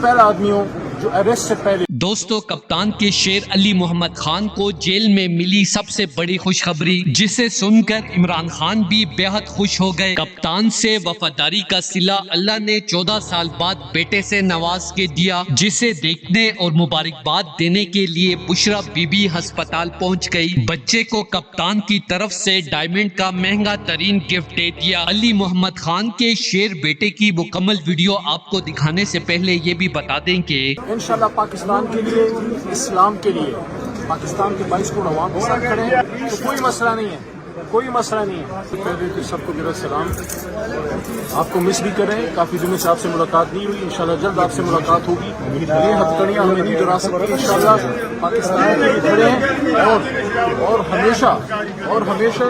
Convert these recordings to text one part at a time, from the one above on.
पहला आदमी हूँ जो अरेस्ट से पहले। दोस्तों, कप्तान के शेर अली मोहम्मद खान को जेल में मिली सबसे बड़ी खुशखबरी, जिसे सुनकर इमरान खान भी बेहद खुश हो गए। कप्तान से वफादारी का सिला अल्लाह ने 14 साल बाद बेटे से नवाज के दिया, जिसे देखने और मुबारकबाद देने के लिए बुशरा बीबी अस्पताल पहुंच गई। बच्चे को कप्तान की तरफ से डायमंड का महंगा तरीन गिफ्ट दे दिया। अली मोहम्मद खान के शेर बेटे की मुकम्मल वीडियो आपको दिखाने से पहले ये भी बता दें कि इंशाल्लाह पाकिस्तान के लिए, इस्लाम के लिए, पाकिस्तान के 22 करोड़ अवाम के साथ खड़े हैं, तो कोई मसला नहीं है, कोई मसला नहीं है। पहले तो सबको मेरा सलाम, आपको मिस भी करें, काफ़ी दिनों से आपसे मुलाकात नहीं हुई, इंशाल्लाह जल्द आपसे मुलाकात होगी। ये हथकड़ियाँ हमें नहीं डरा सकती, इंशाल्लाह पाकिस्तान के लिए खड़े हैं और हमेशा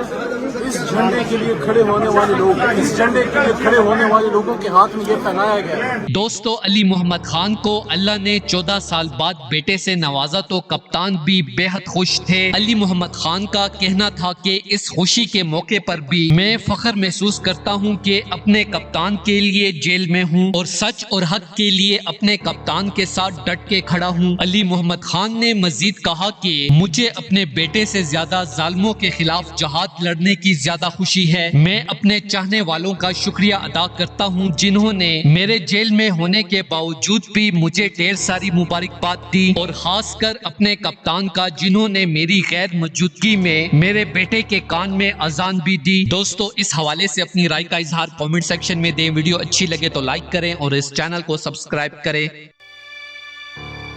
इस झंडे के लिए खड़े होने वाले लोग, इस झंडे के लिए खड़े होने वाले लोगों के हाथ में ये पहनाया गया है। दोस्तों, अली मोहम्मद खान को अल्लाह ने 14 साल बाद बेटे से नवाजा तो कप्तान भी बेहद खुश थे। अली मोहम्मद खान का कहना था कि इस खुशी के मौके पर भी मैं फख्र महसूस करता हूं कि अपने कप्तान के लिए जेल में हूं और सच और हक के लिए अपने कप्तान के साथ डट के खड़ा हूं। अली मोहम्मद खान ने मजीद कहा कि मुझे अपने बेटे से ज्यादा जालिमों के खिलाफ जहाद लड़ने की ज्यादा खुशी है। मैं अपने चाहने वालों का शुक्रिया अदा करता हूं, जिन्होंने मेरे जेल में होने के बावजूद भी मुझे ढेर सारी मुबारकबाद दी, और खासकर अपने कप्तान का, जिन्होंने मेरी गैर मौजूदगी में मेरे बेटे के कान में अजान भी दी। दोस्तों, इस हवाले से अपनी राय का इजहार कमेंट सेक्शन में दें। वीडियो अच्छी लगे तो लाइक करें और इस चैनल को सब्सक्राइब करें।